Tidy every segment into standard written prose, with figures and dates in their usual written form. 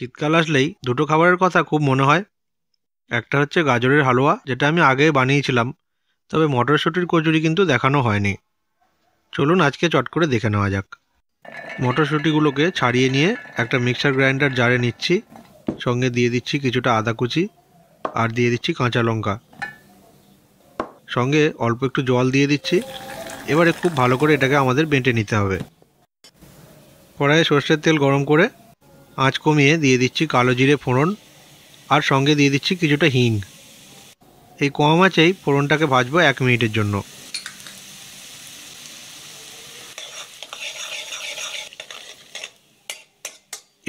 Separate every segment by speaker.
Speaker 1: শীতকাল আসলেই দুটো খাবারের কথা খুব মনে হয়। একটা হচ্ছে গাজরের হালুয়া, যেটা আমি আগে বানিয়েছিলাম, তবে মটরশুঁটির কচুরি কিন্তু দেখানো হয়নি। চলুন আজকে চট করে দেখে নেওয়া যাক। মটরশুঁটিগুলোকে ছাড়িয়ে নিয়ে একটা মিক্সার গ্রাইন্ডার জারে নিচ্ছি। সঙ্গে দিয়ে দিচ্ছি কিছুটা আদা কুচি আর দিয়ে দিচ্ছি কাঁচা লঙ্কা, সঙ্গে অল্প একটু জল দিয়ে দিচ্ছি। এবারে খুব ভালো করে এটাকে আমাদের বেটে নিতে হবে। কড়াইয়ে সর্ষের তেল গরম করে আঁচ কমিয়ে দিয়ে দিচ্ছি কালো জিরে ফোড়ন, আর সঙ্গে দিয়ে দিচ্ছি কিছুটা হিং। এই কম আঁচেই ফোড়নটাকে ভাজবো 1 মিনিটের জন্য।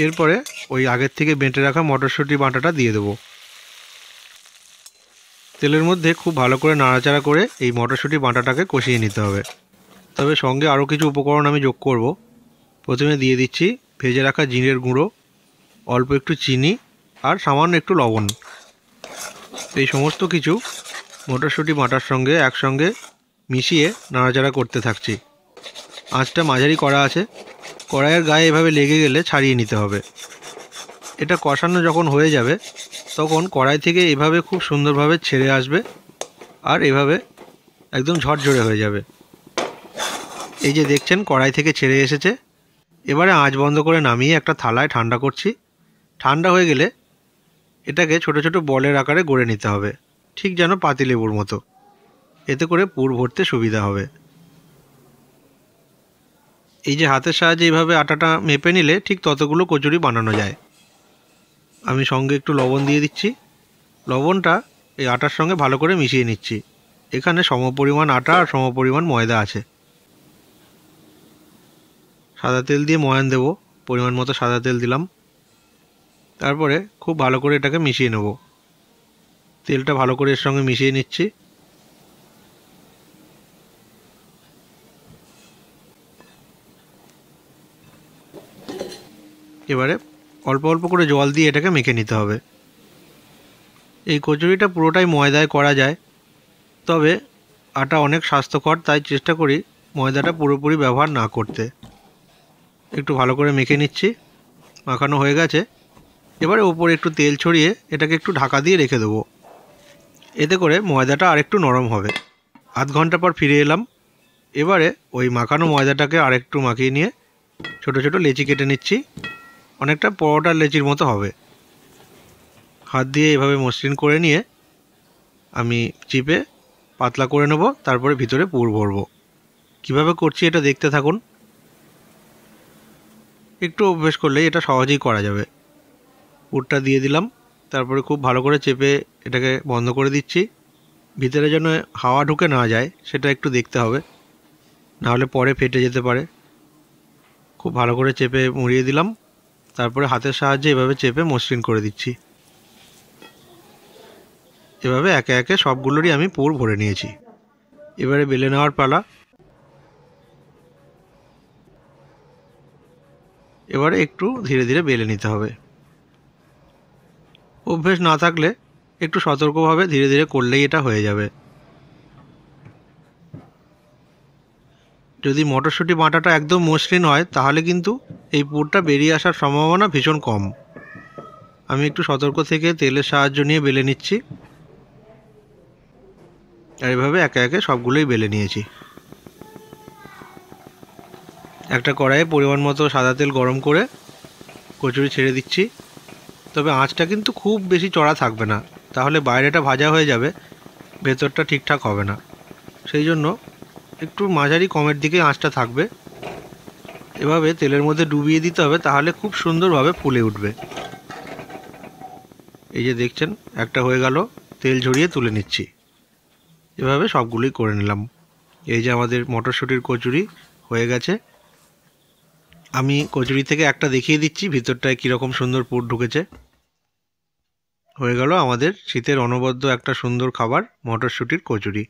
Speaker 1: এরপরে ওই আগের থেকে বেটে রাখা মটরশুঁটি বাটাটা দিয়ে দেবো। তেলের মধ্যে খুব ভালো করে নাড়াচাড়া করে এই মটরশুঁটি বাটাটাকে কষিয়ে নিতে হবে। তবে সঙ্গে আরও কিছু উপকরণ আমি যোগ করব। প্রথমে দিয়ে দিচ্ছি ভেজে রাখা জিরের গুঁড়ো, অল্প একটু চিনি আর সামান্য একটু লবণ। এই সমস্ত কিছু মটরশুঁটি বাটার সঙ্গে একসঙ্গে মিশিয়ে নাড়াচাড়া করতে থাকছি। আঁচটা মাঝারি করা আছে। কড়াইয়ের গায়ে এভাবে লেগে গেলে ছাড়িয়ে নিতে হবে। এটা কষানো যখন হয়ে যাবে তখন কড়াই থেকে এভাবে খুব সুন্দরভাবে ছেড়ে আসবে আর এভাবে একদম ঝরঝরে হয়ে যাবে। এই যে দেখছেন কড়াই থেকে ছেড়ে এসেছে। এবারে আঁচ বন্ধ করে নামিয়ে একটা থালায় ঠান্ডা করছি। ঠান্ডা হয়ে গেলে এটাকে ছোট ছোট বলের আকারে গড়ে নিতে হবে, ঠিক যেন পাতিলেবুর মতো। এতে করে পুর ভরতে সুবিধা হবে। এই যে হাতের সাহায্যে এইভাবে আটাটা মেপে নিলে ঠিক ততগুলো কচুরি বানানো যায়। আমি সঙ্গে একটু লবণ দিয়ে দিচ্ছি। লবণটা এই আটার সঙ্গে ভালো করে মিশিয়ে নিচ্ছি। এখানে সমপরিমাণ আটা আর সমপরিমাণ ময়দা আছে। সাদা তেল দিয়ে ময়ান দেব, পরিমাণ মতো সাদা তেল দিলাম। তারপরে খুব ভালো করে এটাকে মিশিয়ে নেব। তেলটা ভালো করে এর সঙ্গে মিশিয়ে নিচ্ছি। এবারে অল্প অল্প করে জল দিয়ে এটাকে মেখে নিতে হবে। এই কচুরিটা পুরোটাই ময়দায় করা যায়, তবে আটা অনেক স্বাস্থ্যকর, তাই চেষ্টা করি ময়দাটা পুরোপুরি ব্যবহার না করতে। একটু ভালো করে মেখে নিচ্ছি। মাখানো হয়ে গেছে। এবারে ওপরে একটু তেল ছড়িয়ে এটাকে একটু ঢাকা দিয়ে রেখে দেবো। এতে করে ময়দাটা আরেকটু নরম হবে। আধ ঘন্টা পর ফিরে এলাম। এবারে ওই মাখানো ময়দাটাকে আরেকটু মাখিয়ে নিয়ে ছোট ছোট লেচি কেটে নিচ্ছি। অনেকটা পরোটার লেচির মতো হবে। হাত দিয়ে এভাবে মসৃণ করে নিয়ে আমি চিপে পাতলা করে নেব, তারপরে ভিতরে পুর ভরব। কীভাবে করছি এটা দেখতে থাকুন। একটু অভ্যেস করলেই এটা সহজেই করা যাবে। পুরটা দিয়ে দিলাম, তারপরে খুব ভালো করে চেপে এটাকে বন্ধ করে দিচ্ছি। ভিতরে যেন হাওয়া ঢুকে না যায় সেটা একটু দেখতে হবে, নাহলে পরে ফেটে যেতে পারে। খুব ভালো করে চেপে মুড়িয়ে দিলাম, তারপরে হাতের সাহায্যে এভাবে চেপে মসৃণ করে দিচ্ছি। এভাবে একে একে সবগুলোরই আমি পুর ভরে নিয়েছি। এবারে বেলে নেওয়ার পালা। এবারে একটু ধীরে ধীরে বেলে নিতে হবে। অভ্যেস না থাকলে একটু সতর্কভাবে ধীরে ধীরে করলেই এটা হয়ে যাবে। যদি মটরশুঁটি বাটাটা একদম মসৃণ হয় তাহলে কিন্তু এই পুরটা বেরিয়ে আসার সম্ভাবনা ভীষণ কম। আমি একটু সতর্ক থেকে তেলের সাহায্য নিয়ে বেলে নিচ্ছি। আর এভাবে একে একে সবগুলোই বেলে নিয়েছি। একটা কড়াইয়ে পরিমাণ মতো সাদা তেল গরম করে কচুরি ছেড়ে দিচ্ছি। তবে আঁচটা কিন্তু খুব বেশি চড়া থাকবে না, তাহলে বাইরেটা ভাজা হয়ে যাবে, ভেতরটা ঠিকঠাক হবে না। সেই জন্য একটু মাঝারি কমের দিকে আঁচটা থাকবে। এভাবে তেলের মধ্যে ডুবিয়ে দিতে হবে, তাহলে খুব সুন্দরভাবে ফুলে উঠবে। এই যে দেখছেন একটা হয়ে গেল, তেল ঝরিয়ে তুলে নিচ্ছি। এভাবে সবগুলোই করে নিলাম। এই যে আমাদের মটরশুঁটির কচুরি হয়ে গেছে। আমি কচুরি থেকে একটা দেখিয়ে দিচ্ছি ভিতরটায় কীরকম সুন্দর পুর ঢুকেছে। হয়ে গেল আমাদের শীতের অনবদ্য একটা সুন্দর খাবার মটরশুঁটির কচুরি।